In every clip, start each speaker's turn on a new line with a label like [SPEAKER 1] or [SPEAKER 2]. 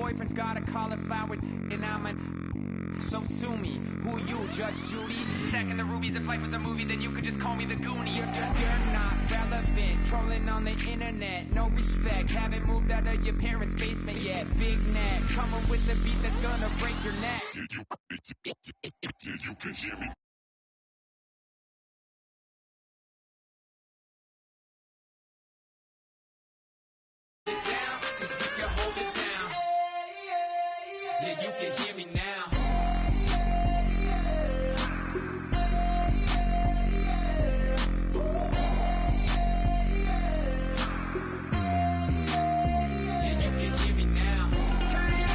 [SPEAKER 1] boyfriend's got a cauliflower, and I'm an... So sue me. Who you, Judge Judy? Stacking the rubies. If life was a movie, then you could just call me the Goonies. You're not relevant. Trolling on the internet. No respect. Haven't moved out of your parents' basement yet. Big neck. Coming with the beat that's gonna break your neck. You can hear me. Yeah, you can hear me now. Yeah, you can hear me now. Turn it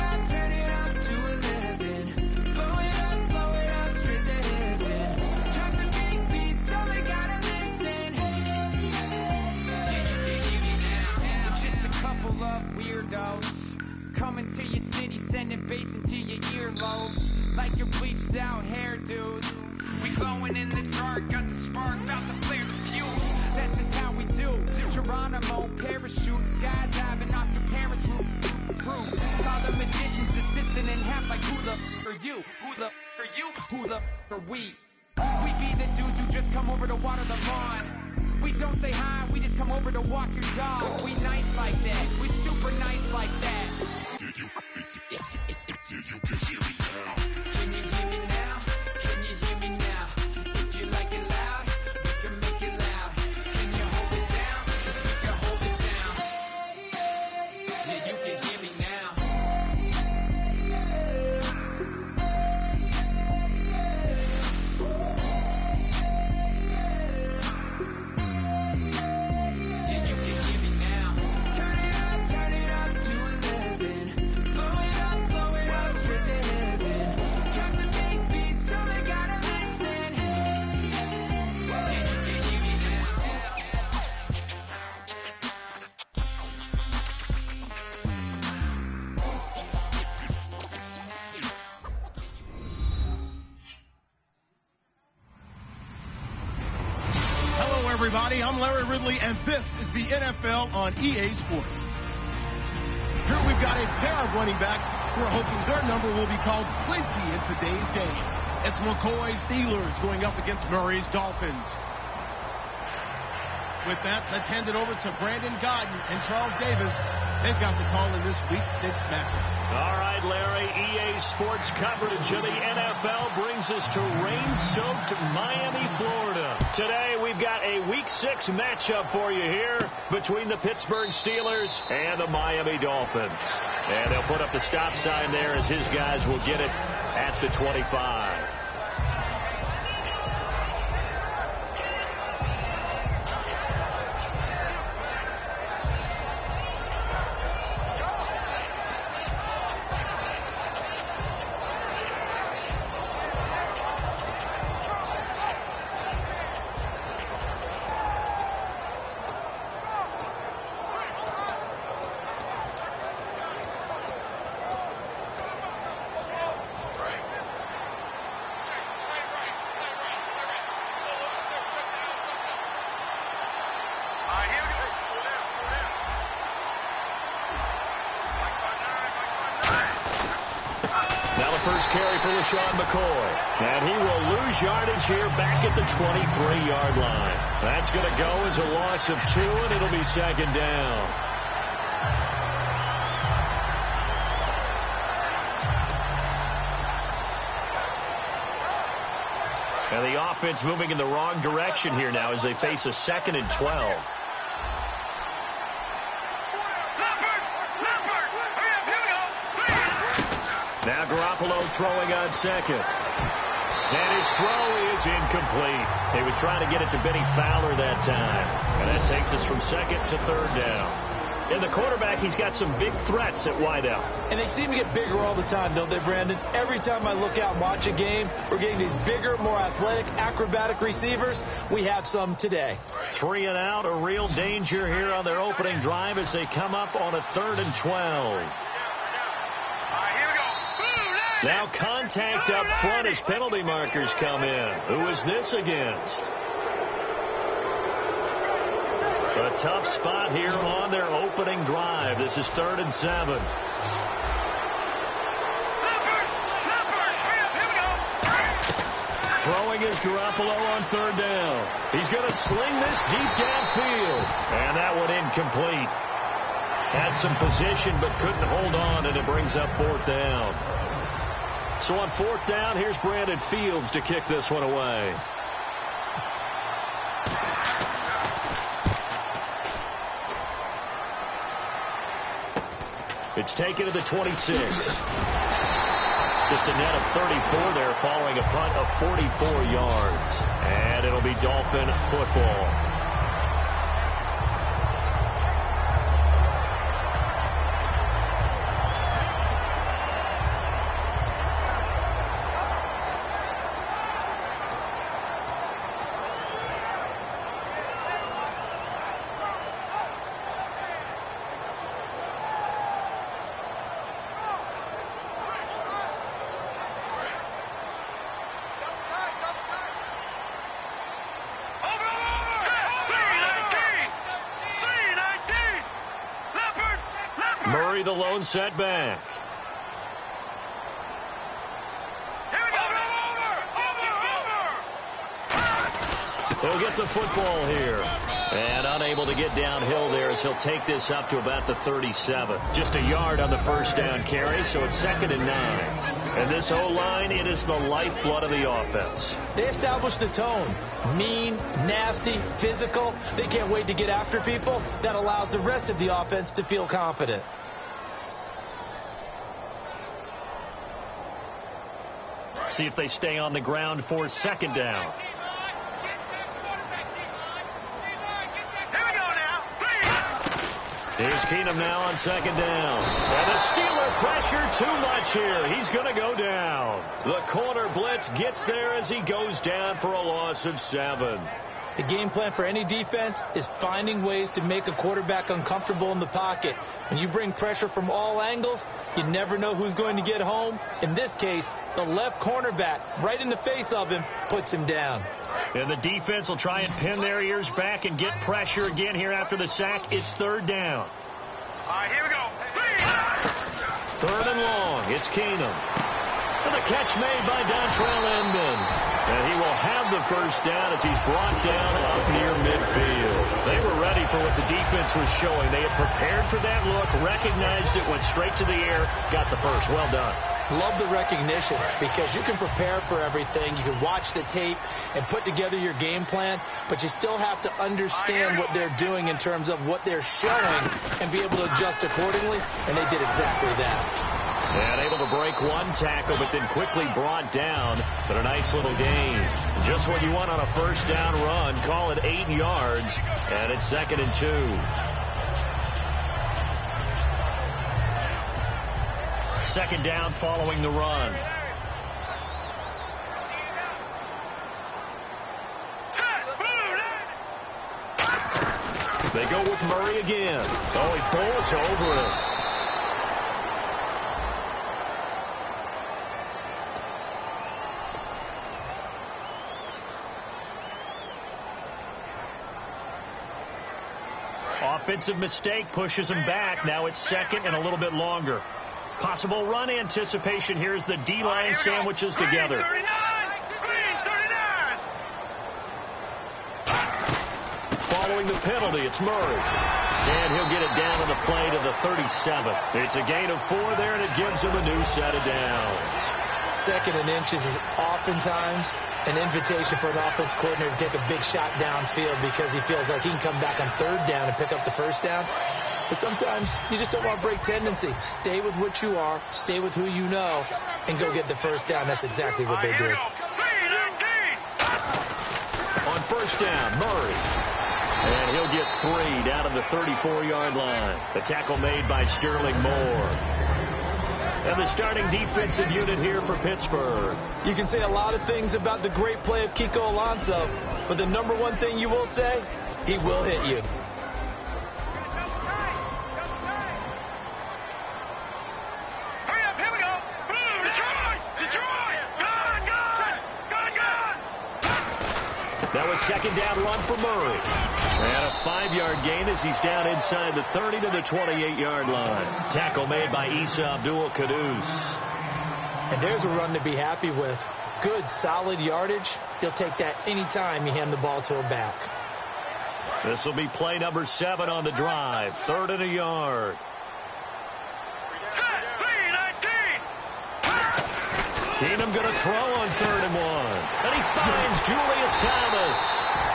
[SPEAKER 1] up to 11. Blow it up, straight to heaven. Drop the big beats, so they gotta listen. Yeah, you can hear me now. Just a couple of weirdos coming to your city, sending bass into your earlobes like your bleached out hairdos. We glowing in the dark, got the spark, about to flare the fuse. That's just how we do. Geronimo, parachute, skydiving off your parents' roof. Saw the magician's assistant in half like who the are you? Who the are you? Who the are we? We be the dudes who just come over to water the lawn. We don't say hi, we just come over to walk your dog. We nice like that, we super nice like that. You can hear me now. Can you hear me now? Can you hear me now? If you like it loud, we can make it loud. Can you hold it down? 'Cause we can hold it down. Yeah, you can hear me now. Yeah, you can hear me now. Turn it up to 11. Blow it up, straight to heaven. Drop the big beats, so they gotta listen. Yeah, you can hear me now.
[SPEAKER 2] Hello, everybody. I'm Larry Ridley, and this is the NFL on EA Sports. Here we've got a pair of running backs who are hoping their number will be called plenty in today's game. It's McCoy's Steelers going up against Murray's Dolphins. With that, let's hand it over to Brandon Godden and Charles Davis. They've got the call in this week's 6th matchup.
[SPEAKER 3] All right, Larry, EA Sports coverage of the NFL brings us to rain-soaked Miami, Florida. Today, we've got a Week 6 matchup for you here between the Pittsburgh Steelers and the Miami Dolphins. And they'll put up the stop sign there as his guys will get it at the 25. First carry for LaShawn McCoy. And he will lose yardage here back at the 23-yard line. That's going to go as a loss of 2, and it'll be second down. And the offense moving in the wrong direction here now as they face a 2nd and 12. Now Garoppolo throwing on second. And his throw is incomplete. He was trying to get it to Benny Fowler that time. And that takes us from second to third down. And the quarterback, he's got some big threats at wideout.
[SPEAKER 4] And they seem to get bigger all the time, don't they, Brandon? Every time I look out and watch a game, we're getting these bigger, more athletic, acrobatic receivers. We have some today.
[SPEAKER 3] 3 and out, a real danger here on their opening drive as they come up on a 3rd and 12. Now contact up front as penalty markers come in. Who is this against? A tough spot here on their opening drive. This is 3rd and 7. Throwing is Garoppolo on third down. He's going to sling this deep downfield. And that one incomplete. Had some position but couldn't hold on, and it brings up fourth down. So on fourth down, here's Brandon Fields to kick this one away. It's taken to the 26. Just a net of 34 there following a punt of 44 yards. And it'll be Dolphin football. Murray, the lone setback. He'll get the football here. And unable to get downhill there as he'll take this up to about the 37. Just a yard on the first down carry, so it's 2nd and 9. And this O-line, it is the lifeblood of the offense.
[SPEAKER 4] They established the tone. Mean, nasty, physical. They can't wait to get after people. That allows the rest of the offense to feel confident.
[SPEAKER 3] See if they stay on the ground for 2nd down. Here's Keenum now on 2nd down. And the Steeler pressure too much here. He's going to go down. The corner blitz gets there as he goes down for a loss of 7.
[SPEAKER 4] The game plan for any defense is finding ways to make a quarterback uncomfortable in the pocket. When you bring pressure from all angles, you never know who's going to get home. In this case, the left cornerback, right in the face of him, puts him down.
[SPEAKER 3] And the defense will try and pin their ears back and get pressure again here after the sack. It's 3rd down.
[SPEAKER 5] All right, here we go.
[SPEAKER 3] 3rd and long. It's Keenum. And the catch made by Dontrell Inman. And he will have the first down as he's brought down up near midfield. They were ready for what the defense was showing. They had prepared for that look, recognized it, went straight to the air, got the first. Well done.
[SPEAKER 4] Love the recognition because you can prepare for everything. You can watch the tape and put together your game plan, but you still have to understand what they're doing in terms of what they're showing and be able to adjust accordingly, and they did exactly that.
[SPEAKER 3] And able to break one tackle, but then quickly brought down. But a nice little gain. Just what you want on a first down run. Call it 8 yards, and it's 2nd and 2. Second down following the run. They go with Murray again. Oh, he pulls over it. Offensive mistake pushes him back. Now it's 2nd and a little bit longer. Possible run anticipation here as the D-line sandwiches together.
[SPEAKER 5] Green 39!
[SPEAKER 3] Following the penalty, it's Murray. And he'll get it down on the play to the 37. It's a gain of 4 there, and it gives him a new set of downs.
[SPEAKER 4] 2nd and inches is oftentimes an invitation for an offense coordinator to take a big shot downfield because he feels like he can come back on 3rd down and pick up the first down. But sometimes you just don't want to break tendency. Stay with what you are, stay with who you know, and go get the first down. That's exactly what they did.
[SPEAKER 3] On first down, Murray. And he'll get 3 down to the 34-yard line. The tackle made by Sterling Moore. And the starting defensive unit here for Pittsburgh.
[SPEAKER 4] You can say a lot of things about the great play of Kiko Alonso, but the number one thing you will say, he will hit you.
[SPEAKER 5] Hurry up, here we go. Detroit! Gone!
[SPEAKER 3] That was 2nd down run for Murray. And a 5-yard gain as he's down inside the 30 to the 28-yard line. Tackle made by Issa Abdul-Quddus.
[SPEAKER 4] And there's a run to be happy with. good, solid yardage, he'll take that anytime you hand the ball to him back.
[SPEAKER 3] This will be play number 7 on the drive. 3rd and a yard.
[SPEAKER 5] Set, lead, 19.
[SPEAKER 3] Keenum going to throw on 3rd and 1. And he finds Julius Thomas.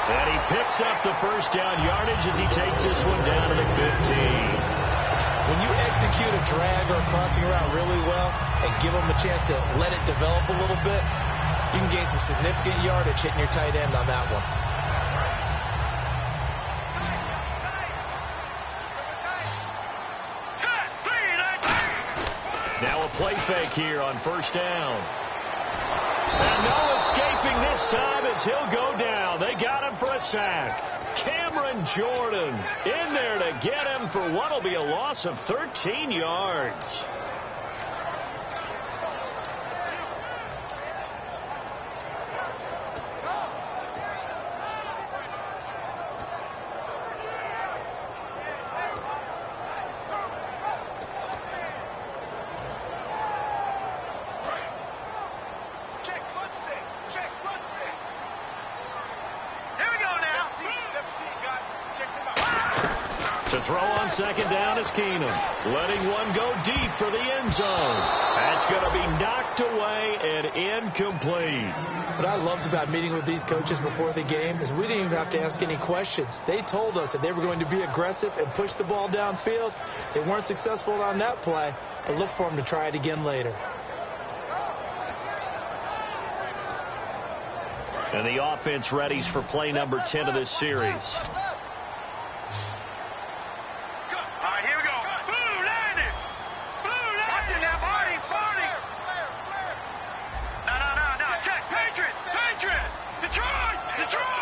[SPEAKER 3] And he picks up the first down yardage as he takes this one down to the 15.
[SPEAKER 4] When you execute a drag or a crossing route really well and give them a chance to let it develop a little bit, you can gain some significant yardage hitting your tight end on that one.
[SPEAKER 5] Set, lead, 19.
[SPEAKER 3] Now a play fake here on 1st down. And no escaping this time as he'll go down. They got him for a sack. Cameron Jordan in there to get him for what will be a loss of 13 yards. To throw on 2nd down is Keenum. Letting one go deep for the end zone. That's going to be knocked away and incomplete.
[SPEAKER 4] What I loved about meeting with these coaches before the game is we didn't even have to ask any questions. They told us that they were going to be aggressive and push the ball downfield. They weren't successful on that play, but look for them to try it again later.
[SPEAKER 3] And the offense readies for play number 10 of this series.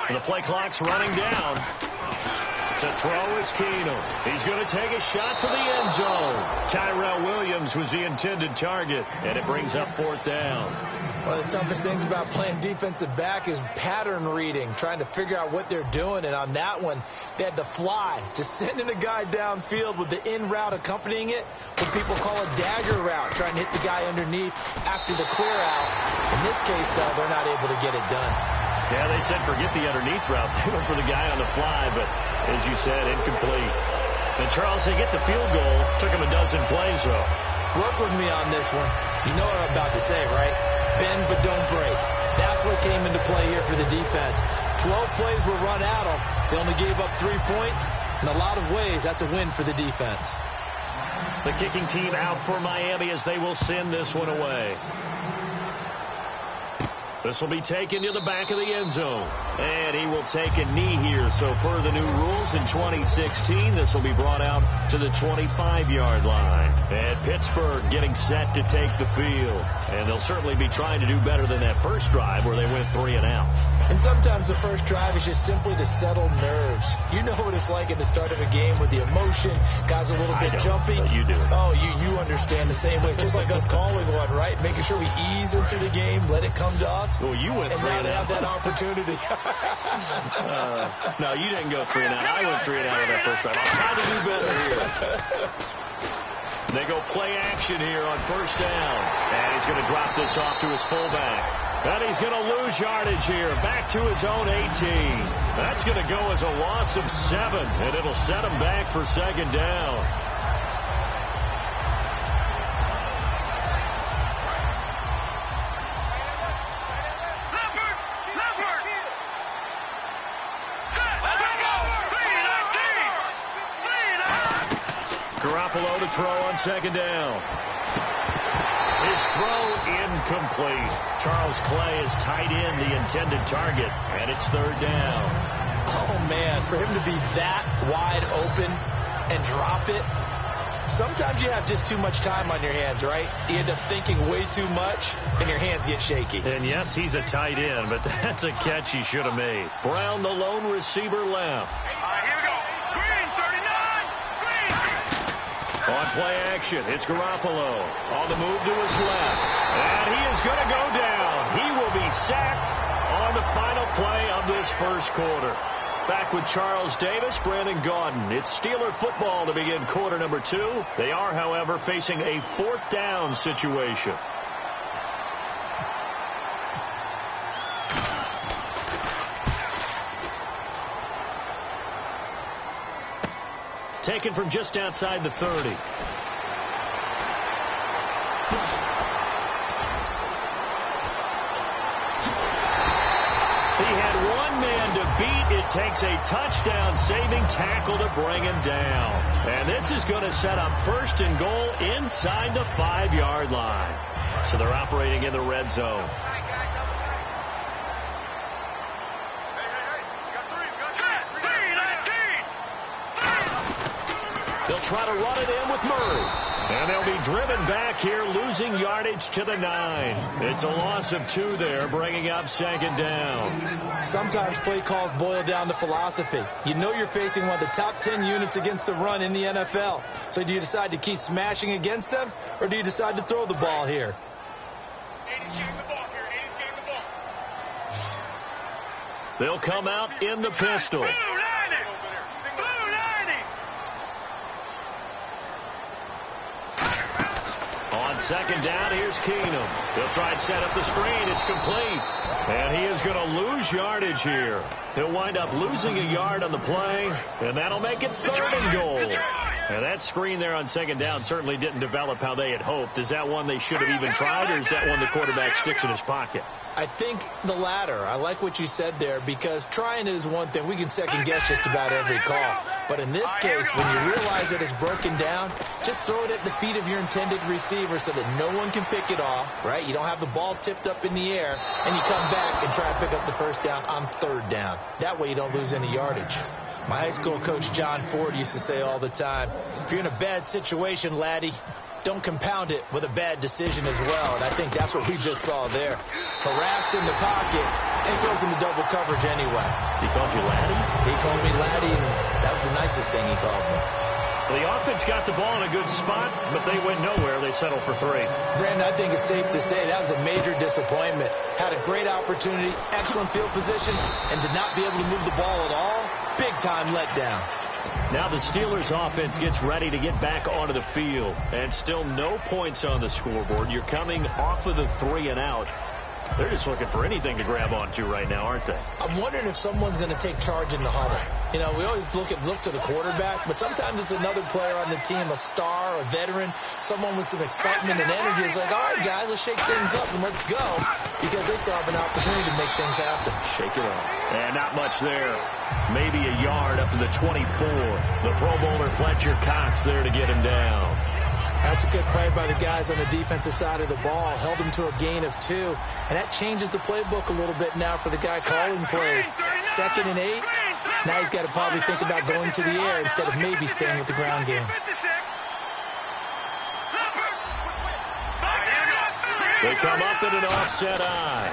[SPEAKER 3] The play clock's running down. To throw is Keenum. He's going to take a shot for the end zone. Tyrell Williams was the intended target, and it brings up 4th down.
[SPEAKER 4] One of the toughest things about playing defensive back is pattern reading, trying to figure out what they're doing. And on that one, they had the fly, just sending a guy downfield with the in route accompanying it, what people call a dagger route, trying to hit the guy underneath after the clear out. In this case, though, they're not able to get it done.
[SPEAKER 3] Yeah, they said forget the underneath route. They went for the guy on the fly, but as you said, incomplete. And Charles, they get the field goal. Took him a dozen plays, though.
[SPEAKER 4] Work with me on this one. You know what I'm about to say, right? Bend but don't break. That's what came into play here for the defense. 12 plays were run at them. They only gave up 3 points. In a lot of ways, that's a win for the defense.
[SPEAKER 3] The kicking team out for Miami as they will send this one away. This will be taken to the back of the end zone. And he will take a knee here. So per the new rules in 2016, this will be brought out to the 25-yard line. And Pittsburgh getting set to take the field. And they'll certainly be trying to do better than that first drive where they went 3 and out.
[SPEAKER 4] And sometimes the first drive is just simply to settle nerves. You know what it's like at the start of a game with the emotion. Guys a little bit jumpy.
[SPEAKER 3] You do.
[SPEAKER 4] Oh, you understand the same way. Just like us calling one, right? Making sure we ease into the game, let it come to us.
[SPEAKER 3] Well, you went 3 and out.
[SPEAKER 4] Have that opportunity.
[SPEAKER 3] No, you didn't go 3 and out. I went 3 and out on that first drive. I'll try to do better here. They go play action here on 1st down. And he's going to drop this off to his fullback. And he's going to lose yardage here. Back to his own 18. That's going to go as a loss of 7. And it'll set him back for 2nd down. Garoppolo to throw on 2nd down. His throw incomplete. Charles Clay is tight end, the intended target, and it's 3rd down.
[SPEAKER 4] Oh, man, for him to be that wide open and drop it, sometimes you have just too much time on your hands, right? You end up thinking way too much, and your hands get shaky.
[SPEAKER 3] And, yes, he's a tight end, but that's a catch he should have made. Brown, the lone receiver, left.
[SPEAKER 5] Here we go. Green, 39.
[SPEAKER 3] On play action, it's Garoppolo on the move to his left. And he is going to go down. He will be sacked on the final play of this first quarter. Back with Charles Davis, Brandon Gaudin. It's Steeler football to begin quarter number 2. They are, however, facing a 4th down situation. taken from just outside the 30. He had one man to beat. It takes a touchdown-saving tackle to bring him down. And this is going to set up 1st and goal inside the 5-yard line. So they're operating in the red zone. They'll try to run it in with Murray. And they'll be driven back here, losing yardage to the 9. It's a loss of 2 there, bringing up 2nd down.
[SPEAKER 4] Sometimes play calls boil down to philosophy. You know you're facing one of the top 10 units against the run in the NFL. So do you decide to keep smashing against them, or do you decide to throw the ball here?
[SPEAKER 5] 80's getting the ball here. 80's getting the ball.
[SPEAKER 3] They'll come out in the pistol.
[SPEAKER 5] Blue 90. Blue 90.
[SPEAKER 3] On 2nd down, here's Keenum. He'll try and set up the screen. It's complete. And he is going to lose yardage here. He'll wind up losing a yard on the play, and that'll make it 3rd and goal. And that screen there on 2nd down certainly didn't develop how they had hoped. Is that one they should have even tried, or is that one the quarterback sticks in his pocket?
[SPEAKER 4] I think the latter. I like what you said there, because trying it is one thing. We can second guess just about every call. But in this case, when you realize that it's broken down, just throw it at the feet of your intended receiver so that no one can pick it off, right? You don't have the ball tipped up in the air, and you come back and try to pick up the 1st down on 3rd down. That way you don't lose any yardage. My high school coach, John Ford, used to say all the time, if you're in a bad situation, laddie, don't compound it with a bad decision as well. And I think that's what we just saw there. Harassed in the pocket, and throws into double coverage anyway.
[SPEAKER 3] He called you laddie?
[SPEAKER 4] He called me laddie, and that was the nicest thing he called me.
[SPEAKER 3] Well, the offense got the ball in a good spot, but they went nowhere. They settled for 3.
[SPEAKER 4] Brandon, I think it's safe to say that was a major disappointment. Had a great opportunity, excellent field position, and did not be able to move the ball at all. Big-time letdown.
[SPEAKER 3] Now the Steelers offense gets ready to get back onto the field, and still no points on the scoreboard. You're coming off of the 3 and out. They're just looking for anything to grab onto right now, aren't they?
[SPEAKER 4] I'm wondering if someone's going to take charge in the huddle. You know, we always look to the quarterback, but sometimes it's another player on the team, a star, a veteran, someone with some excitement and energy. It's like, all right, guys, let's shake things up and let's go, because they still have an opportunity to make things happen.
[SPEAKER 3] Shake it off. And not much there. Maybe a yard up to the 24. The Pro Bowler Fletcher Cox there to get him down.
[SPEAKER 4] That's a good play by the guys on the defensive side of the ball. Held him to a gain of 2. And that changes the playbook a little bit now for the guy calling plays. 2nd and 8. Now he's got to probably think about going to the air instead of maybe staying with the ground game.
[SPEAKER 3] They come up in an offset eye.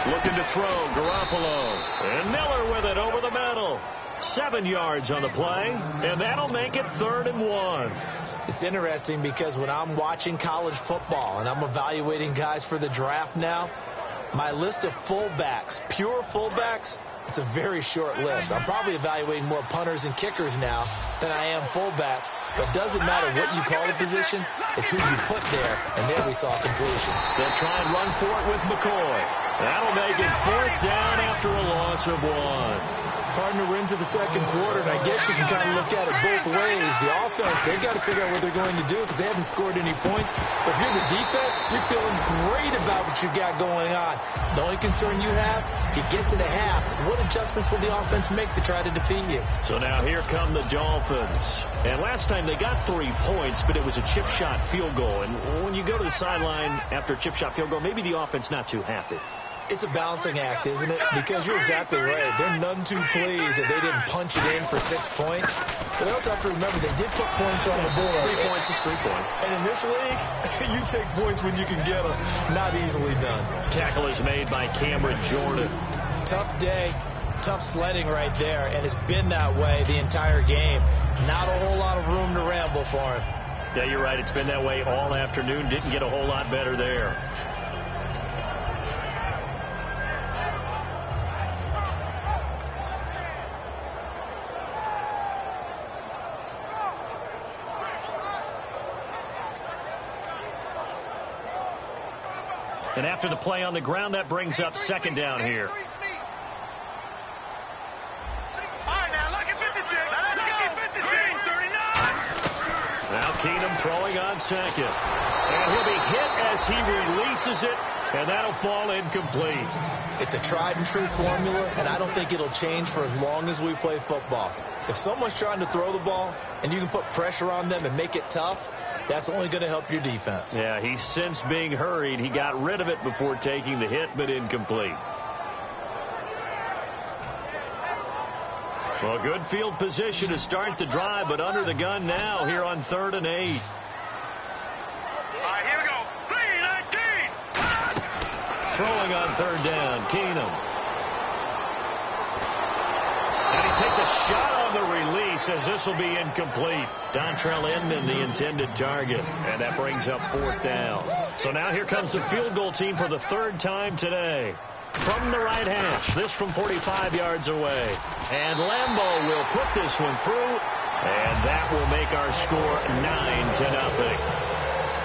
[SPEAKER 3] Looking to throw, Garoppolo. And Miller with it over the middle. 7 yards on the play, and that'll make it 3rd and 1.
[SPEAKER 4] It's interesting because when I'm watching college football and I'm evaluating guys for the draft now, my list of fullbacks, pure fullbacks, it's a very short list. I'm probably evaluating more punters and kickers now than I am fullbacks. But it doesn't matter what you call the position, it's who you put there, and there we saw completion.
[SPEAKER 3] They'll try and run for it with McCoy. That'll make it 4th down after a loss of 1.
[SPEAKER 4] Partner, we're into the 2nd quarter, and I guess you can kind of look at it both ways. The offense, they've got to figure out what they're going to do because they haven't scored any points. But if you're the defense, you're feeling great about what you got going on. The only concern you have, if you get to the half, what adjustments will the offense make to try to defeat you?
[SPEAKER 3] So now here come the Dolphins. And last time they got 3 points, but it was a chip shot field goal. And when you go to the sideline after a chip shot field goal, maybe the offense not too happy.
[SPEAKER 4] It's a balancing act, isn't it? Because you're exactly right. They're none too pleased that they didn't punch it in for 6 points. But they also have to remember they did put points on the board.
[SPEAKER 3] 3 points is 3 points.
[SPEAKER 4] And in this league, you take points when you can get them. Not easily done.
[SPEAKER 3] Tackle is made by Cameron Jordan.
[SPEAKER 4] Tough day. Tough sledding right there. And it's been that way the entire game. Not a whole lot of room to ramble for him.
[SPEAKER 3] Yeah, you're right. It's been that way all afternoon. Didn't get a whole lot better there. And after the play on the ground, that brings up 2nd down here.
[SPEAKER 5] All right, now, look at 56. Let's go. 56.
[SPEAKER 3] Keenum throwing on second. And he'll be hit as he releases it, and that'll fall incomplete.
[SPEAKER 4] It's a tried-and-true formula, and I don't think it'll change for as long as we play football. If someone's trying to throw the ball and you can put pressure on them and make it tough, that's only going to help your defense.
[SPEAKER 3] Yeah, he sensed being hurried. He got rid of it before taking the hit, but incomplete. Well, good field position to start the drive, but under the gun now here on 3rd and 8.
[SPEAKER 5] All right, here we go. 3-19.
[SPEAKER 3] Throwing on 3rd down, Keenum. And he takes a shot on the release as this will be incomplete. Dontrell Inman, the intended target. And that brings up 4th down. So now here comes the field goal team for the 3rd time today. From the right hash, this from 45 yards away. And Lambeau will put this one through, and that will make our score 9-0.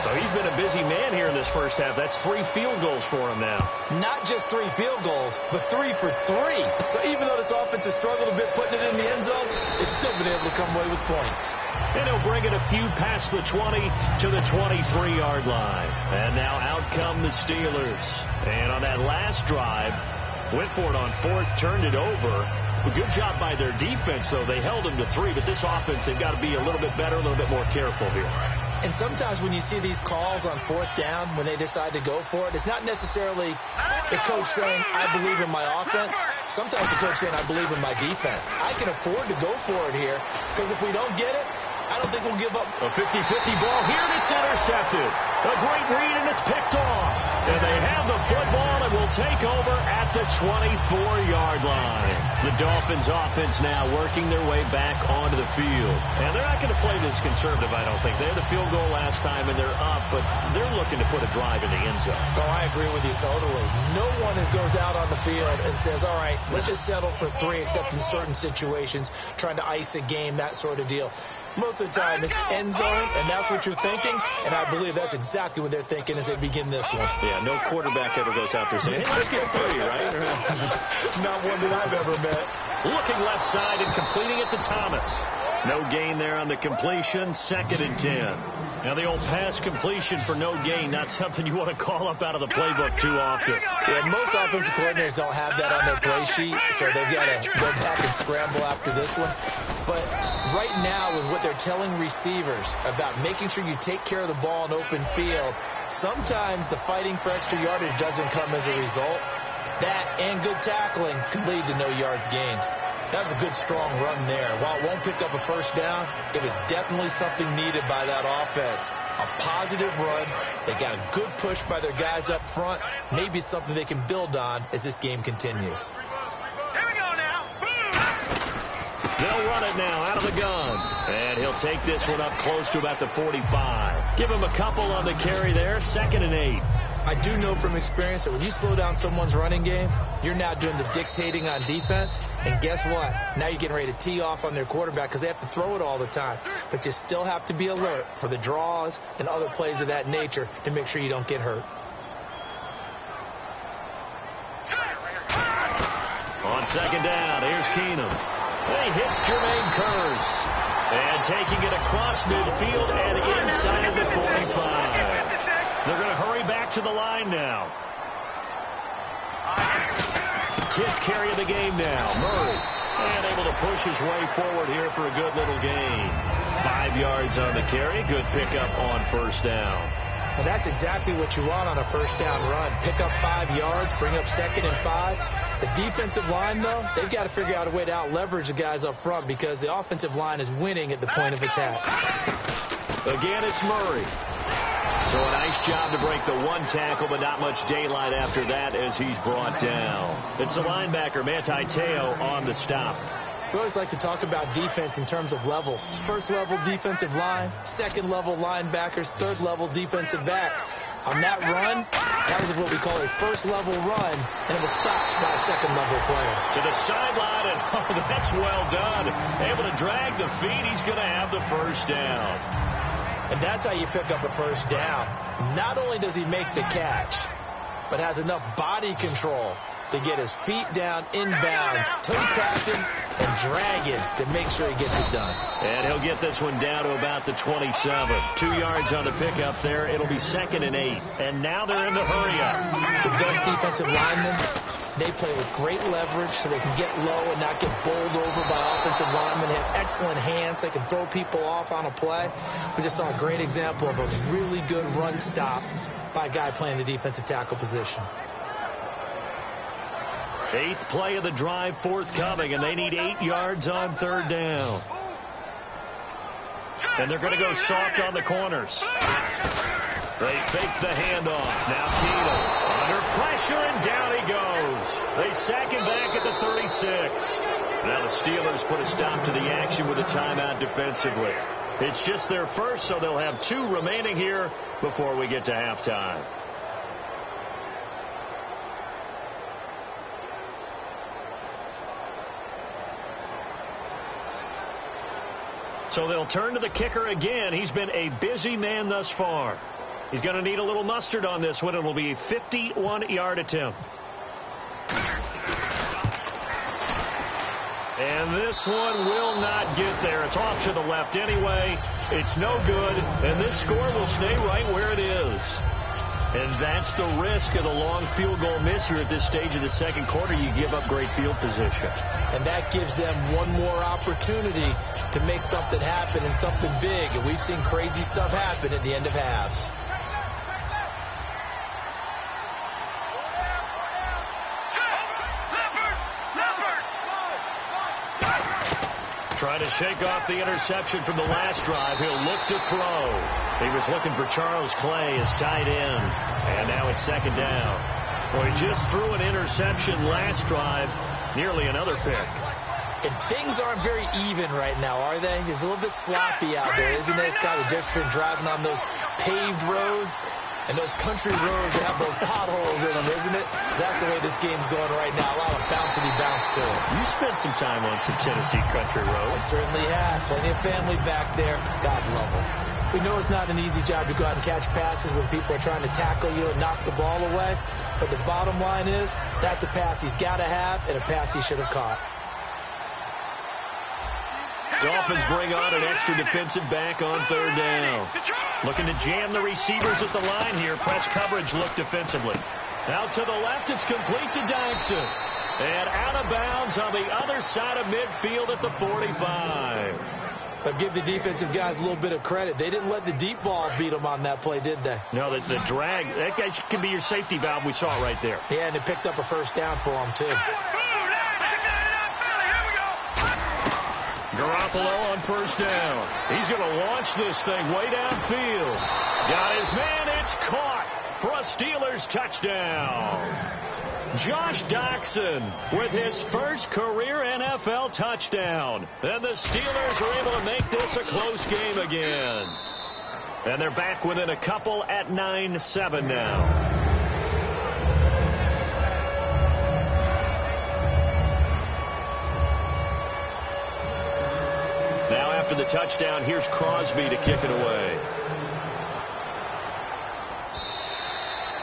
[SPEAKER 3] So he's been a busy man here in this first half. That's 3 field goals for him now.
[SPEAKER 4] Not just 3 field goals, but 3 for 3. So even though this offense has struggled a bit putting it in the end zone, it's still been able to come away with points.
[SPEAKER 3] And he'll bring it a few past the 20 to the 23-yard line. And now out come the Steelers. And on that last drive, went for it on 4th, turned it over. A good job by their defense, though. They held them to 3, but this offense, they've got to be a little bit better, a little bit more careful here.
[SPEAKER 4] And sometimes when you see these calls on 4th down, when they decide to go for it, it's not necessarily the coach saying, I believe in my offense. Sometimes the coach saying, I believe in my defense. I can afford to go for it here, because if we don't get it, I don't think we'll give up.
[SPEAKER 3] A 50-50 ball here, and it's intercepted. A great read, and it's picked off. And they have the football and will take over at the 24-yard line. The Dolphins offense now working their way back onto the field. And they're not going to play this conservative, I don't think. They had the field goal last time, and they're up, but they're looking to put a drive in the end zone.
[SPEAKER 4] Oh, I agree with you totally. No one goes out on the field and says, all right, let's just settle for 3, except in certain situations, trying to ice a game, that sort of deal. Most of the time, it's end zone, and that's what you're thinking, and I believe that's exactly what they're thinking as they begin this one.
[SPEAKER 3] Yeah, no quarterback ever goes out there saying, hey, let's get 3, right?
[SPEAKER 4] Not one that I've ever met.
[SPEAKER 3] Looking left side and completing it to Thomas. No gain there on the completion, 2nd and 10. Now the old pass completion for no gain, not something you want to call up out of the playbook too often.
[SPEAKER 4] Yeah, most offensive coordinators don't have that on their play sheet, so they've got to go back and scramble after this one. But right now, with what they're telling receivers about making sure you take care of the ball in open field, sometimes the fighting for extra yardage doesn't come as a result. That and good tackling can lead to no yards gained. That was a good, strong run there. While it won't pick up a 1st down, it was definitely something needed by that offense. A positive run. They got a good push by their guys up front. Maybe something they can build on as this game continues.
[SPEAKER 5] Here we go now.
[SPEAKER 3] They'll run it now out of the gun. And he'll take this one up close to about the 45. Give him a couple on the carry there. 2nd and 8.
[SPEAKER 4] I do know from experience that when you slow down someone's running game, you're now doing the dictating on defense. And guess what? Now you're getting ready to tee off on their quarterback because they have to throw it all the time. But you still have to be alert for the draws and other plays of that nature to make sure you don't get hurt.
[SPEAKER 3] On 2nd down, here's Keenum. He hits Jermaine Kearse. And taking it across midfield and inside the 45. They're going to hurry back to the line now. 10th carry of the game now. Murray. And able to push his way forward here for a good little gain. 5 yards on the carry. Good pickup on 1st down.
[SPEAKER 4] And that's exactly what you want on a 1st down run. Pick up 5 yards, bring up 2nd and 5. The defensive line, though, they've got to figure out a way to out-leverage the guys up front because the offensive line is winning at the point of attack.
[SPEAKER 3] Again, it's Murray. So a nice job to break the 1 tackle, but not much daylight after that as he's brought down. It's the linebacker, Manti Te'o, on the stop.
[SPEAKER 4] We always like to talk about defense in terms of levels. 1st level defensive line, 2nd level linebackers, 3rd level defensive backs. On that run, that was what we call a 1st level run, and it was stopped by a 2nd level player.
[SPEAKER 3] To the sideline, and oh, that's well done. Able to drag the feet, he's going to have the 1st down.
[SPEAKER 4] And that's how you pick up a 1st down. Not only does he make the catch, but has enough body control to get his feet down inbounds, toe tapping, and dragging to make sure he gets it done.
[SPEAKER 3] And he'll get this one down to about the 27. 2 yards on the pickup there. It'll be 2nd and 8. And now they're in the hurry-up.
[SPEAKER 4] The best defensive linemen, they play with great leverage so they can get low and not get bowled over by offensive linemen. They have excellent hands. They can throw people off on a play. We just saw a great example of a really good run stop by a guy playing the defensive tackle position.
[SPEAKER 3] 8th play of the drive forthcoming, and they need 8 yards on 3rd down. And they're going to go soft on the corners. They fake the handoff. Now Keenum under pressure, and down he goes. They sack him back at the 36. Now the Steelers put a stop to the action with a timeout defensively. It's just their first, so they'll have 2 remaining here before we get to halftime. So they'll turn to the kicker again. He's been a busy man thus far. He's going to need a little mustard on this one. It'll be a 51-yard attempt. And this one will not get there. It's off to the left anyway. It's no good. And this score will stay right where it is. And that's the risk of the long field goal miss here at this stage of the second quarter. You give up great field position.
[SPEAKER 4] And that gives them one more opportunity to make something happen and something big. And we've seen crazy stuff happen at the end of halves.
[SPEAKER 3] Trying to shake off the interception from the last drive. He'll look to throw. He was looking for Charles Clay as tight end. And now it's 2nd down. Well, he just threw an interception last drive. Nearly another pick.
[SPEAKER 4] And things aren't very even right now, are they? It's a little bit sloppy out there, isn't it? It's kind of different driving on those paved roads and those country roads that have those potholes in them, isn't it? That's the way this game's going right now. A lot of bouncy bounce to it.
[SPEAKER 3] You spent some time on some Tennessee country
[SPEAKER 4] I
[SPEAKER 3] roads.
[SPEAKER 4] certainly have. Plenty of family back there. God love them. We know it's not an easy job to go out and catch passes when people are trying to tackle you and knock the ball away. But the bottom line is, that's a pass he's got to have and a pass he should have caught.
[SPEAKER 3] Dolphins bring on an extra defensive back on 3rd down. Looking to jam the receivers at the line here. Press coverage look defensively. Out to the left, it's complete to Dodson. And out of bounds on the other side of midfield at the 45.
[SPEAKER 4] But give the defensive guys a little bit of credit. They didn't let the deep ball beat them on that play, did they?
[SPEAKER 3] No, the drag, that guy can be your safety valve. We saw it right there.
[SPEAKER 4] Yeah, and it picked up a first down for them, too.
[SPEAKER 3] Garoppolo on 1st down. He's going to launch this thing way downfield. Got his man. It's caught for a Steelers touchdown. Josh Doctson with his first career NFL touchdown. And the Steelers are able to make this a close game again. And they're back within a couple at 9-7 now. Now after the touchdown, here's Crosby to kick it away.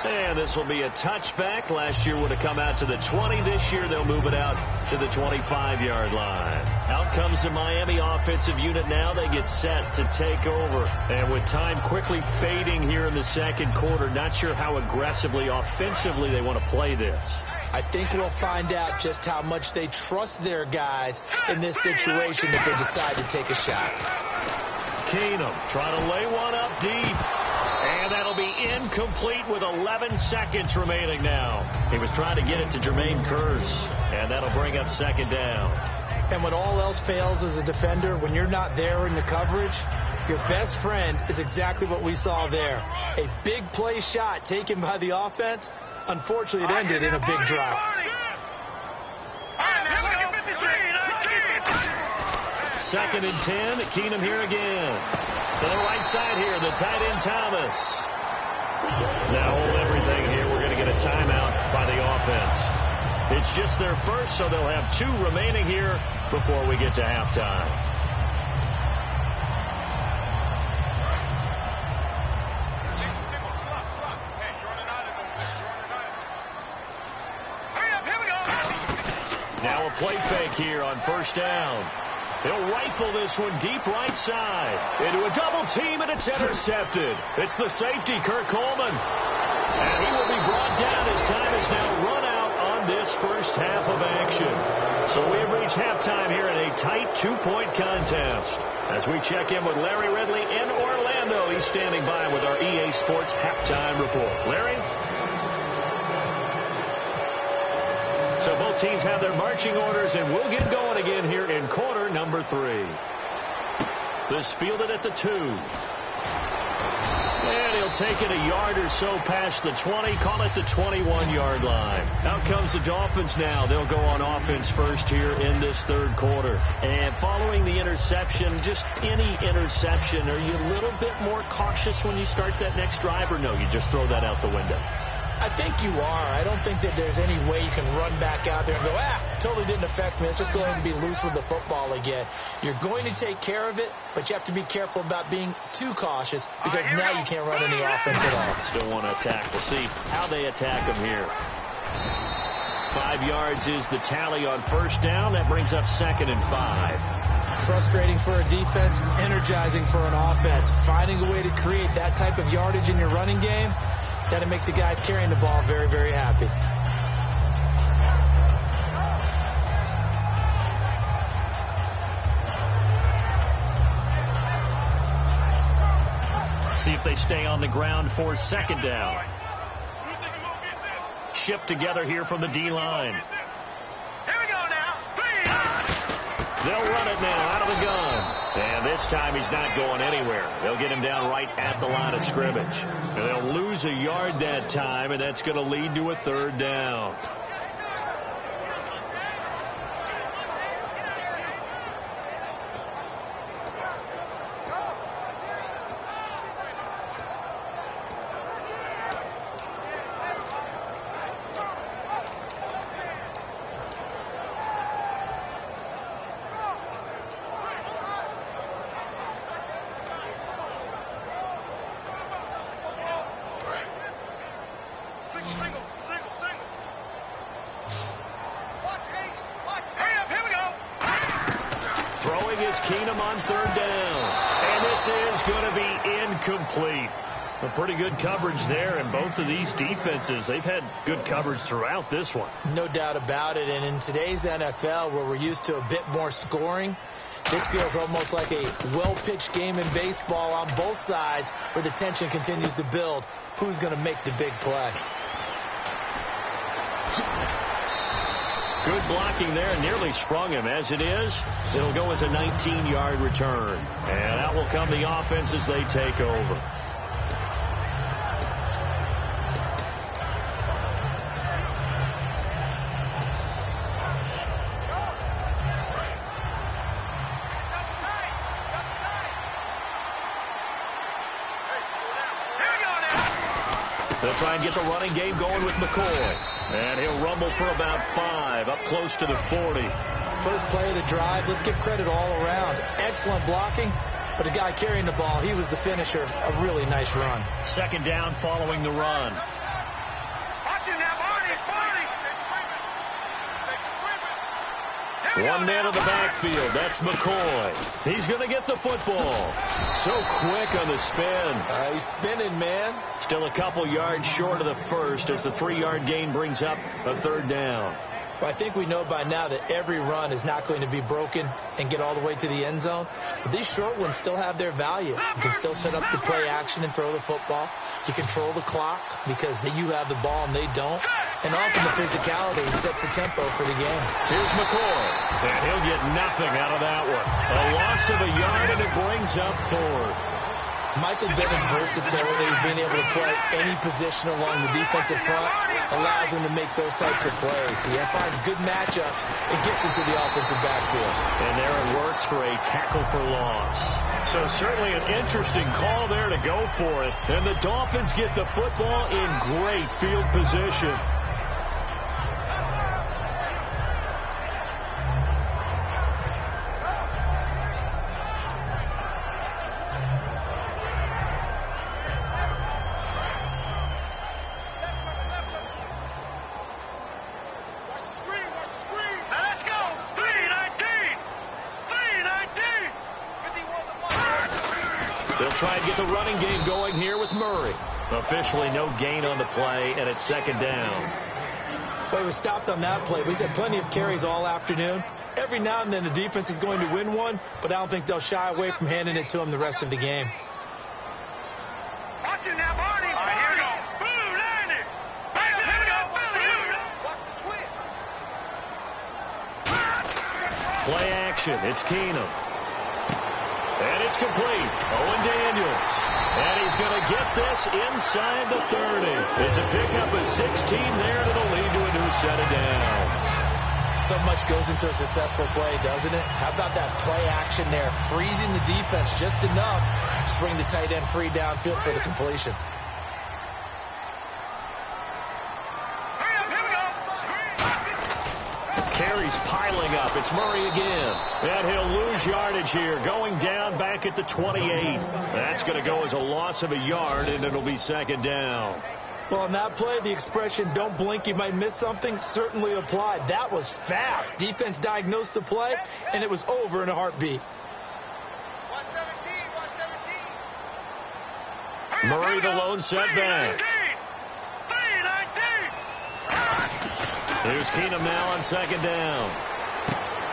[SPEAKER 3] And this will be a touchback. Last year would have come out to the 20. This year they'll move it out to the 25-yard line. Out comes the Miami offensive unit now. They get set to take over. And with time quickly fading here in the second quarter, not sure how aggressively, offensively they want to play this.
[SPEAKER 4] I think we'll find out just how much they trust their guys in this situation if they decide to take a shot.
[SPEAKER 3] Keenum trying to lay one up deep. And that'll be incomplete with 11 seconds remaining now. He was trying to get it to Jermaine Kearse. And that'll bring up 2nd down.
[SPEAKER 4] And when all else fails as a defender, when you're not there in the coverage, your best friend is exactly what we saw there. A big play shot taken by the offense. Unfortunately, it ended in a big drop.
[SPEAKER 3] 2nd and 10. Keenum here again. To the right side here, the tight end Thomas. Now hold everything here. We're going to get a timeout by the offense. It's just their first, so they'll have 2 remaining here before we get to halftime.
[SPEAKER 5] Hurry up, here
[SPEAKER 3] Now a play fake here on first down. He'll rifle this one deep right side. Into a double team, and it's intercepted. It's the safety, Kirk Coleman. And he will be brought down. His time is now run out on this first half of action. So we have reached halftime here in a tight 2-point contest. As we check in with Larry Ridley in Orlando, he's standing by with our EA Sports halftime report. Larry? So both teams have their marching orders, and we'll get going again here in quarter number 3. This fielded at the 2. And he'll take it a yard or so past the 20, call it the 21-yard line. Out comes the Dolphins now. They'll go on offense first here in this third quarter. And following the interception, just any interception, are you a little bit more cautious when you start that next drive, or no, you just throw that out the window?
[SPEAKER 4] I think you are. I don't think that there's any way you can run back out there and go, totally didn't affect me. It's just going to be loose with the football again. You're going to take care of it, but you have to be careful about being too cautious because now you can't run any offense at all.
[SPEAKER 3] Still want to attack. We'll see how they attack them here. 5 yards is the tally on first down. That brings up 2nd and 5.
[SPEAKER 4] Frustrating for a defense, energizing for an offense. Finding a way to create that type of yardage in your running game, that'll make the guys carrying the ball very, very happy.
[SPEAKER 3] See if they stay on the ground for 2nd down. Shift together here from the D-line.
[SPEAKER 5] Here we go now.
[SPEAKER 3] They'll run it now out of the gun. And this time he's not going anywhere. They'll get him down right at the line of scrimmage. And they'll lose a yard that time, and that's going to lead to a 3rd down. On 3rd down. And this is going to be incomplete. A pretty good coverage there, and both of these defenses, they've had good coverage throughout this one.
[SPEAKER 4] No doubt about it. And in today's NFL, where we're used to a bit more scoring, this feels almost like a well-pitched game in baseball on both sides where the tension continues to build. Who's going to make the big play?
[SPEAKER 3] Good blocking there, nearly sprung him. As it is, it'll go as a 19-yard return. And out will come the offense as they take over. They'll try and get the running game going with McCoy. And he'll rumble for about 5, up close to the 40.
[SPEAKER 4] First play of the drive, let's give credit all around. Excellent blocking, but the guy carrying the ball, he was the finisher. A really nice run.
[SPEAKER 3] 2nd down following the run. One man in the backfield. That's McCoy. He's going to get the football. So quick on the spin.
[SPEAKER 4] He's spinning, man.
[SPEAKER 3] Still a couple yards short of the first as the 3-yard gain brings up a 3rd down.
[SPEAKER 4] Well, I think we know by now that every run is not going to be broken and get all the way to the end zone. But these short ones still have their value. You can still set up the play action and throw the football. You control the clock because you have the ball and they don't. And often the physicality sets the tempo for the game.
[SPEAKER 3] Here's McCoy. And he'll get nothing out of that one. A loss of a yard, and it brings up 4th.
[SPEAKER 4] Michael Bennett's versatility, being able to play any position along the defensive front, allows him to make those types of plays. He finds good matchups and gets into the offensive backfield.
[SPEAKER 3] And there it works for a tackle for loss. So certainly an interesting call there to go for it. And the Dolphins get the football in great field position.
[SPEAKER 5] Let's go!
[SPEAKER 3] try and get the running game going here with Murray. Officially no gain on the play, and it's second down.
[SPEAKER 4] Well, he was stopped on that play, but he's had plenty of carries all afternoon. Every now and then the defense is going to win one, but I don't think they'll shy away from handing it to him the rest of the game.
[SPEAKER 5] Watch it now, Barney. All right, here we go. Boom, landed. Here we go. Watch the twist.
[SPEAKER 3] Play action. It's Keenum. And it's complete. Owen Daniels. And he's going to get this inside the 30. It's a pickup of 16 there that'll lead to a new set of downs.
[SPEAKER 4] So much goes into a successful play, doesn't it? How about that play action there? Freezing the defense just enough to bring the tight end free downfield for the completion.
[SPEAKER 3] Carries piling up. It's Murray again. And he'll lose yardage here. Going down back at the 28. That's going to go as a loss of a yard, and it'll be second down.
[SPEAKER 4] Well, on that play, the expression, don't blink, you might miss something, certainly applied. That was fast. Defense diagnosed the play, and it was over in a heartbeat.
[SPEAKER 5] 117.
[SPEAKER 3] Murray, the lone setback. Here's Keenum now on second down.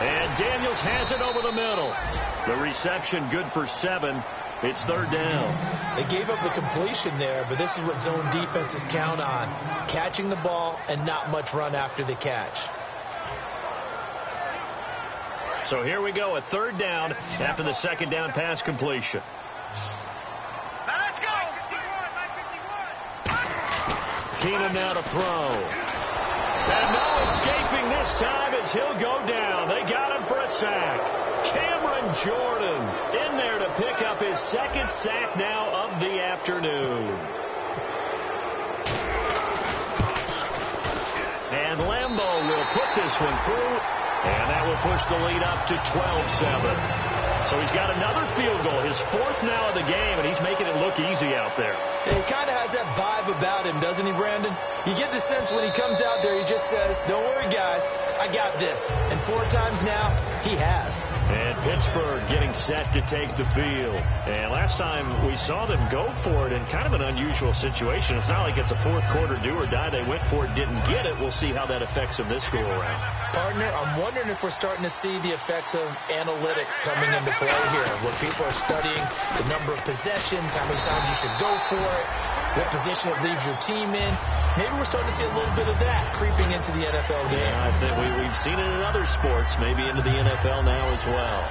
[SPEAKER 3] And Daniels has it over the middle. The reception good for 7. It's third down.
[SPEAKER 4] They gave up the completion there, but this is what zone defenses count on. Catching the ball and not much run after the catch.
[SPEAKER 3] So here we go, a third down after the second down pass completion.
[SPEAKER 5] Now let's go.
[SPEAKER 3] Keenum now to throw. And no escaping this time as he'll go down. They got him for a sack. Cameron Jordan in there to pick up his second sack now of the afternoon. And Lambeau will put this one through, and that will push the lead up to 12-7. So he's got another field goal, his 4th now of the game, and he's making it look easy out there.
[SPEAKER 4] He kind of has that vibe about him, doesn't he, Brandon? You get the sense when he comes out there, he just says, don't worry, guys, I got this. And 4 times now, he has.
[SPEAKER 3] And Pittsburgh getting set to take the field. And last time we saw them go for it in kind of an unusual situation. It's not like it's a fourth quarter do or die. They went for it, didn't get it. We'll see how that affects them this go around.
[SPEAKER 4] Partner, I'm wondering if we're starting to see the effects of analytics coming into play here, where people are studying the number of possessions, how many times you should go for it, what position it leaves your team in. Maybe we're starting to see a little bit of that creeping into the NFL game.
[SPEAKER 3] Yeah, I think we've seen it in other sports, maybe into the NFL now as well.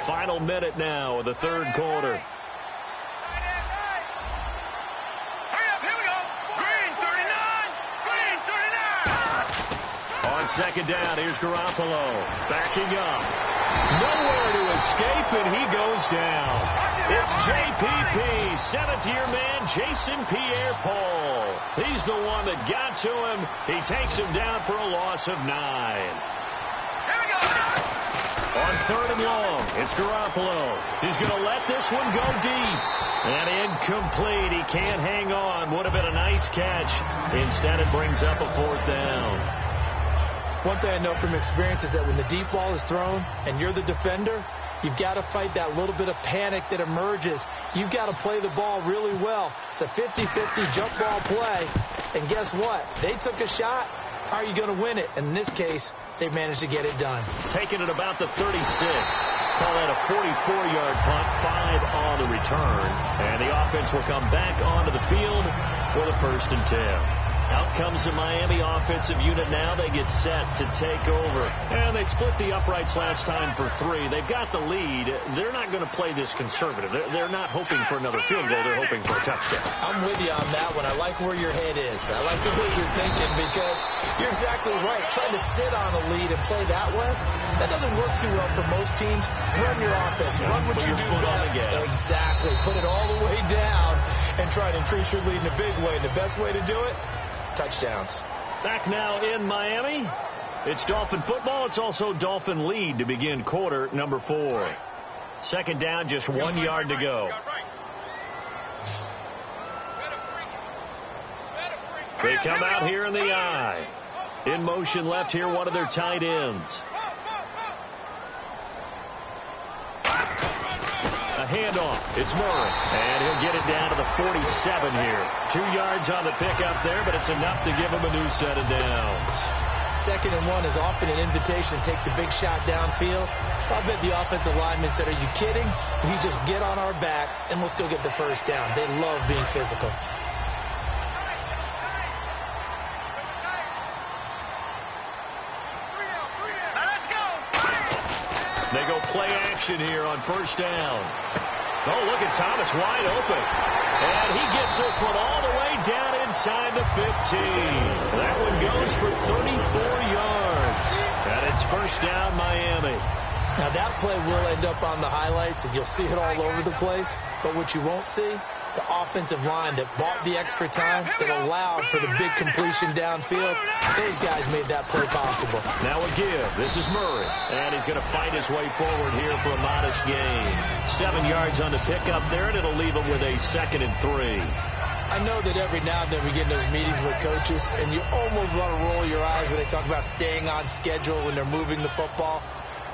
[SPEAKER 3] Final minute now of the third quarter. Second down, here's Garoppolo backing up. Nowhere to escape, and he goes down. It's JPP, 7th-year man, Jason Pierre-Paul. He's the one that got to him. He takes him down for a loss of 9. On 3rd and long, it's Garoppolo. He's going to let this one go deep. And incomplete. He can't hang on. Would have been a nice catch. Instead, it brings up a 4th down.
[SPEAKER 4] One thing I know from experience is that when the deep ball is thrown and you're the defender, you've got to fight that little bit of panic that emerges. You've got to play the ball really well. It's a 50-50 jump ball play. And guess what? They took a shot. How are you going to win it? And in this case, they've managed to get it done.
[SPEAKER 3] Taking it about the 36. Call that a 44-yard punt, 5 on the return. And the offense will come back onto the field for the 1st and 10. Out comes the Miami offensive unit now. They get set to take over. And they split the uprights last time for 3. They've got the lead. They're not going to play this conservative. They're not hoping for another field goal. They're hoping for a touchdown.
[SPEAKER 4] I'm with you on that one. I like where your head is. I like the way you're thinking because you're exactly right. Trying to sit on a lead and play that way, that doesn't work too well for most teams. Run your offense. Run what you do best. Exactly. Put it all the way down and try to increase your lead in a big way. And the best way to do it, touchdowns.
[SPEAKER 3] Back now in Miami. It's Dolphin football. It's also Dolphin lead to begin quarter number 4. Second down, just 1 yard to go. They come out here in the I. In motion left here, one of their tight ends. A handoff. It's Murray. And he'll get it down to the 47 here. 2 yards on the pickup there, but it's enough to give him a new set of downs.
[SPEAKER 4] 2nd and 1 is often an invitation to take the big shot downfield. I'll bet the offensive linemen said, are you kidding? We just get on our backs and let's go get the first down. They love being physical.
[SPEAKER 3] They go play action here on first down. Oh, look at Thomas wide open. And he gets this one all the way down inside the 15. That one goes for 34 yards. And it's first down, Miami.
[SPEAKER 4] Now, that play will end up on the highlights, and you'll see it all over the place. But what you won't see, the offensive line that bought the extra time, that allowed for the big completion downfield, those guys made that play possible.
[SPEAKER 3] Now a give. This is Murray. And he's going to find his way forward here for a modest gain. 7 yards on the pickup there, and it'll leave him with a 2nd and 3.
[SPEAKER 4] I know that every now and then we get in those meetings with coaches, and you almost want to roll your eyes when they talk about staying on schedule when they're moving the football.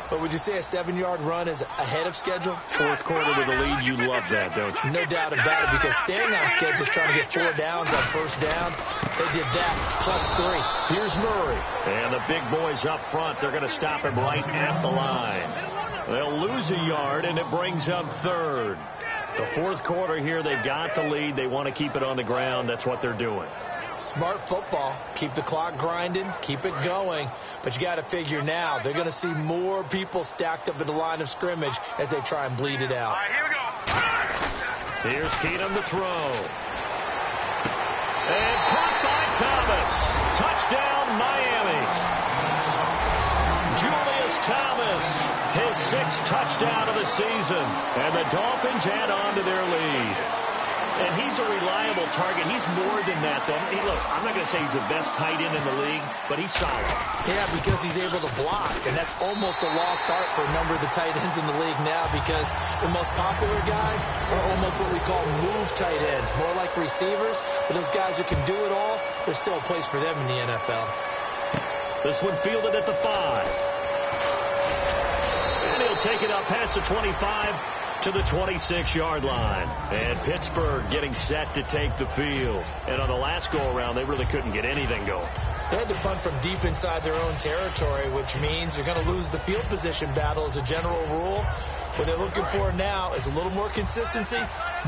[SPEAKER 4] But would you say a 7-yard run is ahead of schedule?
[SPEAKER 3] Fourth quarter with the lead, you love that, don't you?
[SPEAKER 4] No doubt about it, because staying on schedule is trying to get 4 downs on first down. They did that, +3.
[SPEAKER 3] Here's Murray. And the big boys up front, they're going to stop him right at the line. They'll lose a yard, and it brings up 3rd. The fourth quarter here, they've got the lead. They want to keep it on the ground. That's what they're doing.
[SPEAKER 4] Smart football. Keep the clock grinding. Keep it going. But you got to figure now they're going to see more people stacked up at the line of scrimmage as they try and bleed it out.
[SPEAKER 5] All right, here we go.
[SPEAKER 3] Here's Keenum to throw. And caught by Thomas. Touchdown, Miami. Julius Thomas, his 6th touchdown of the season. And the Dolphins add on to their lead. And he's a reliable target. He's more than that, though. Hey, look, I'm not going to say he's the best tight end in the league, but he's solid.
[SPEAKER 4] Yeah, because he's able to block, and that's almost a lost art for a number of the tight ends in the league now, because the most popular guys are almost what we call move tight ends, more like receivers. But those guys who can do it all, there's still a place for them in the NFL.
[SPEAKER 3] This one fielded at the 5. And he'll take it up past the 25 to the 26-yard line. And Pittsburgh getting set to take the field. And on the last go-around, they really couldn't get anything going.
[SPEAKER 4] They had to punt from deep inside their own territory, which means you're going to lose the field position battle as a general rule. What they're looking for now is a little more consistency,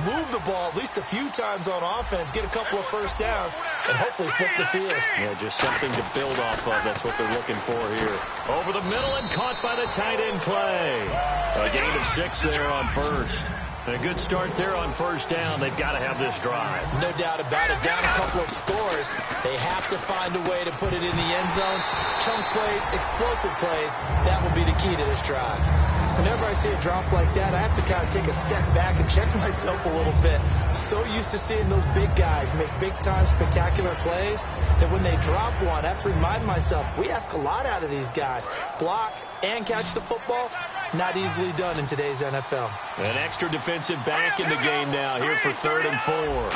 [SPEAKER 4] move the ball at least a few times on offense, get a couple of first downs, and hopefully flip the field.
[SPEAKER 3] Yeah, just something to build off of. That's what they're looking for here. Over the middle and caught by the tight end Clay. A gain of 6 there on first. And a good start there on first down. They've got to have this drive.
[SPEAKER 4] No doubt about it. Down a couple of scores. They have to find a way to put it in the end zone. Chunk plays, explosive plays. That will be the key to this drive. Whenever I see a drop like that, I have to kind of take a step back and check myself a little bit. So used to seeing those big guys make big-time spectacular plays that when they drop one, I have to remind myself, we ask a lot out of these guys. Block and catch the football, not easily done in today's NFL.
[SPEAKER 3] An extra defensive back in the game now here for 3rd and 4.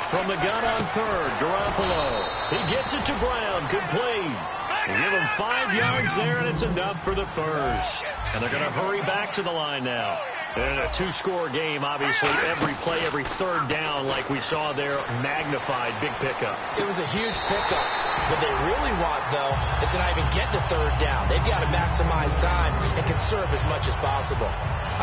[SPEAKER 3] From the gun on 3rd, Garoppolo. He gets it to Brown. Complete. They give him 5 yards there, and it's enough for the first. And they're going to hurry back to the line now. In a 2-score game, obviously, every play, every 3rd down, like we saw there, magnified, big pickup.
[SPEAKER 4] It was a huge pickup. What they really want, though, is to not even get to 3rd down. They've got to maximize time and conserve as much as possible.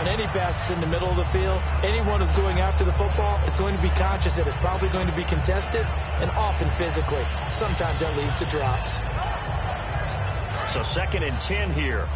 [SPEAKER 4] On any passes in the middle of the field, anyone who's going after the football is going to be conscious that it's probably going to be contested and often physically. Sometimes that leads to drops.
[SPEAKER 3] So 2nd and 10 here.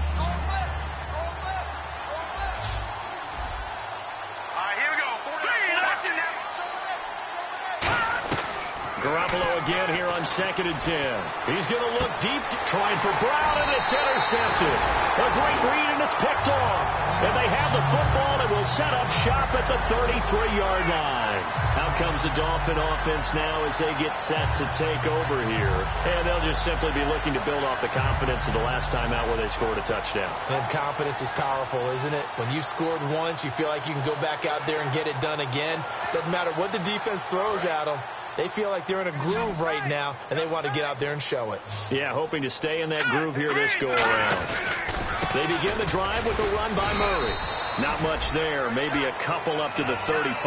[SPEAKER 3] Garoppolo again here on 2nd and 10. He's going to look deep, trying for Brown, and it's intercepted. A great read, and it's picked off. And they have the football and will set up shop at the 33-yard line. Out comes the Dolphin offense now as they get set to take over here. And they'll just simply be looking to build off the confidence of the last time out where they scored a touchdown.
[SPEAKER 4] And confidence is powerful, isn't it? When you've scored once, you feel like you can go back out there and get it done again. Doesn't matter what the defense throws at them. They feel like they're in a groove right now, and they want to get out there and show it.
[SPEAKER 3] Yeah, hoping to stay in that groove here this go-around. They begin the drive with a run by Murray. Not much there, maybe a couple up to the 35.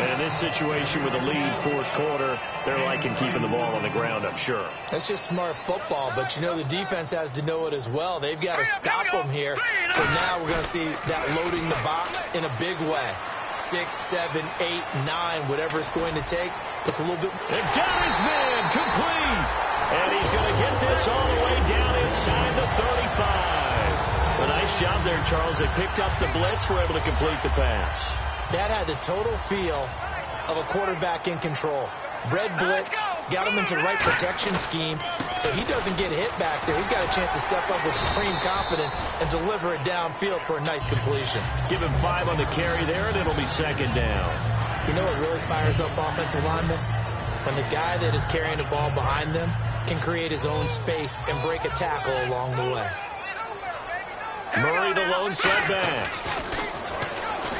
[SPEAKER 3] And in this situation with a lead fourth quarter, they're liking keeping the ball on the ground, I'm sure.
[SPEAKER 4] That's just smart football, but you know the defense has to know it as well. They've got to stop them here. So now we're going to see that loading the box in a big way. 6, 7, 8, 9, whatever it's going to take. It's a little bit.
[SPEAKER 3] They've got his man complete. And he's going to get this all the way down inside the 35. A nice job there, Charles. They picked up the blitz, were able to complete the pass.
[SPEAKER 4] That had the total feel of a quarterback in control. Red blitz, got him into the right protection scheme, so he doesn't get hit back there. He's got a chance to step up with supreme confidence and deliver it downfield for a nice completion.
[SPEAKER 3] Give him 5 on the carry there, and it'll be 2nd down.
[SPEAKER 4] You know what really fires up offensive linemen? When the guy that is carrying the ball behind them can create his own space and break a tackle along the way.
[SPEAKER 3] Murray, the lone setback.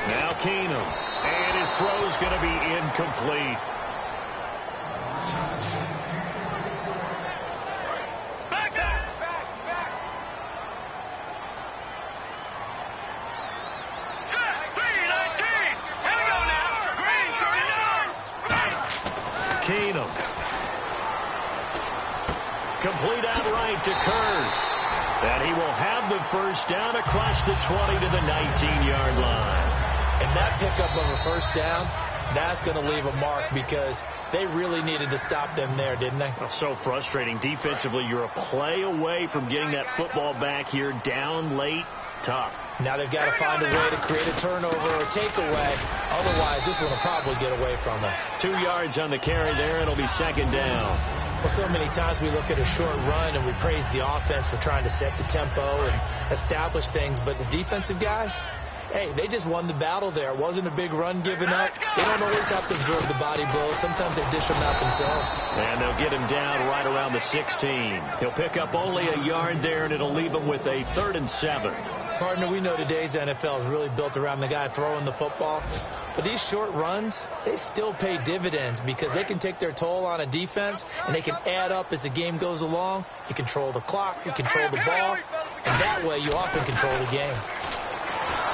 [SPEAKER 3] Now Keenum. And his throw's going to be incomplete. Keenum. Complete outright to Kurtz. And he will have the first down across the 20 to the 19-yard line.
[SPEAKER 4] And that pickup of a first down, that's going to leave a mark because they really needed to stop them there, didn't they?
[SPEAKER 3] Oh, so frustrating. Defensively, you're a play away from getting that football back here down late. Tough.
[SPEAKER 4] Now they've got to find a way to create a turnover or takeaway. Otherwise, this one will probably get away from them.
[SPEAKER 3] 2 yards on the carry there. It'll be 2nd down.
[SPEAKER 4] Well, so many times we look at a short run and we praise the offense for trying to set the tempo and establish things. But the defensive guys, hey, they just won the battle there. It wasn't a big run given up. They don't always have to absorb the body blows. Sometimes they dish them out themselves.
[SPEAKER 3] And they'll get him down right around the 16. He'll pick up only a yard there, and it'll leave him with a 3rd and 7.
[SPEAKER 4] Partner, we know today's NFL is really built around the guy throwing the football. But these short runs, they still pay dividends because they can take their toll on a defense, and they can add up as the game goes along. You control the clock, you control the ball, and that way you often control the game.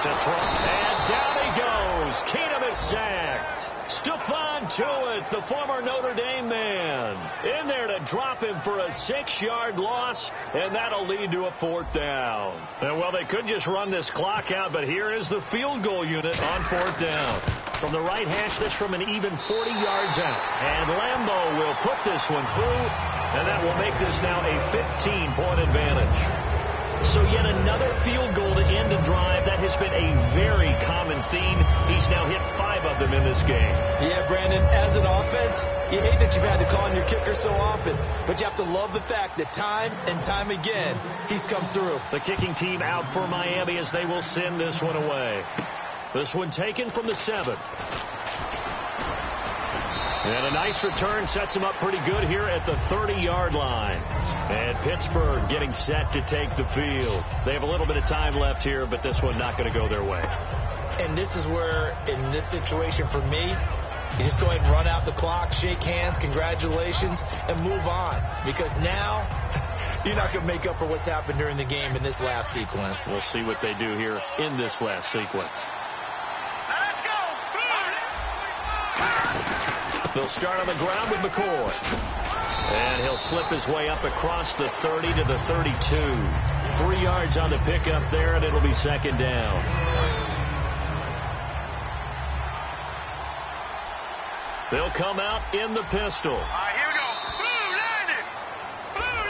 [SPEAKER 3] To throw, and down he goes. Keenum is sacked. Stephon Tuitt, the former Notre Dame man, in there to drop him for a 6-yard loss, and that'll lead to a 4th down. And, well, they could just run this clock out, but here is the field goal unit on 4th down. From the right hash, this from an even 40 yards out. And Lambeau will put this one through, and that will make this now a 15-point advantage. So yet another field goal to end a drive. That has been a very common theme. He's now hit 5 of them in this game.
[SPEAKER 4] Yeah, Brandon, as an offense, you hate that you've had to call on your kicker so often, but you have to love the fact that time and time again, he's come through.
[SPEAKER 3] The kicking team out for Miami as they will send this one away. This one taken from the 7. And a nice return sets him up pretty good here at the 30-yard line. And Pittsburgh getting set to take the field. They have a little bit of time left here, but this one not going to go their way.
[SPEAKER 4] And this is where, in this situation for me, you just go ahead and run out the clock, shake hands, congratulations, and move on. Because now you're not going to make up for what's happened during the game in this last sequence.
[SPEAKER 3] We'll see what they do here in this last sequence.
[SPEAKER 5] Let's go!
[SPEAKER 3] They'll start on the ground with McCoy. And he'll slip his way up across the 30 to the 32. 3 yards on the pickup there, and it'll be 2nd down. They'll come out in the pistol.
[SPEAKER 5] All right, here we go. Blue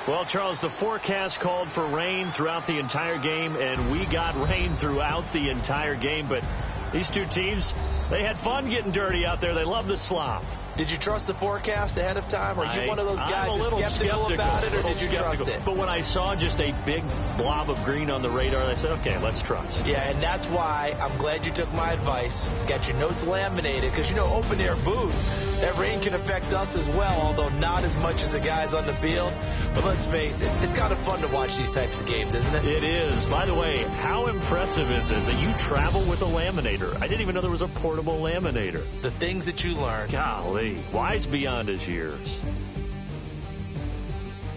[SPEAKER 5] 90.
[SPEAKER 3] Well, Charles, the forecast called for rain throughout the entire game, and we got rain throughout the entire game. But these two teams, they had fun getting dirty out there. They love the slop.
[SPEAKER 4] Did you trust the forecast ahead of time? Are you one of those guys
[SPEAKER 3] I'm a little
[SPEAKER 4] skeptical about it, or did you trust it?
[SPEAKER 3] But when I saw just a big blob of green on the radar, I said, okay, let's trust.
[SPEAKER 4] Yeah, and that's why I'm glad you took my advice. Got your notes laminated, because, you know, open-air booth, that rain can affect us as well, although not as much as the guys on the field. But let's face it, it's kind of fun to watch these types of games, isn't it?
[SPEAKER 3] It is. By the way, how impressive is it that you travel with a laminator? I didn't even know there was a portable laminator.
[SPEAKER 4] The things that you learn.
[SPEAKER 3] Golly, wise beyond his years.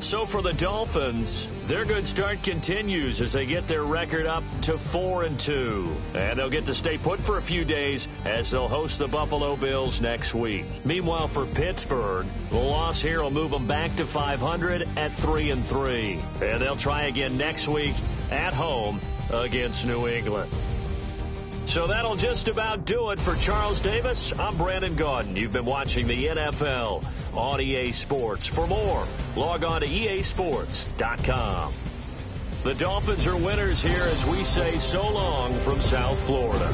[SPEAKER 3] So for the Dolphins, their good start continues as they get their record up to 4-2. And they'll get to stay put for a few days as they'll host the Buffalo Bills next week. Meanwhile, for Pittsburgh, the loss here will move them back to 500 at 3-3. And they'll try again next week at home against New England. So that'll just about do it for Charles Davis. I'm Brandon Gaudin. You've been watching the NFL on EA Sports. For more, log on to easports.com. The Dolphins are winners here as we say so long from South Florida.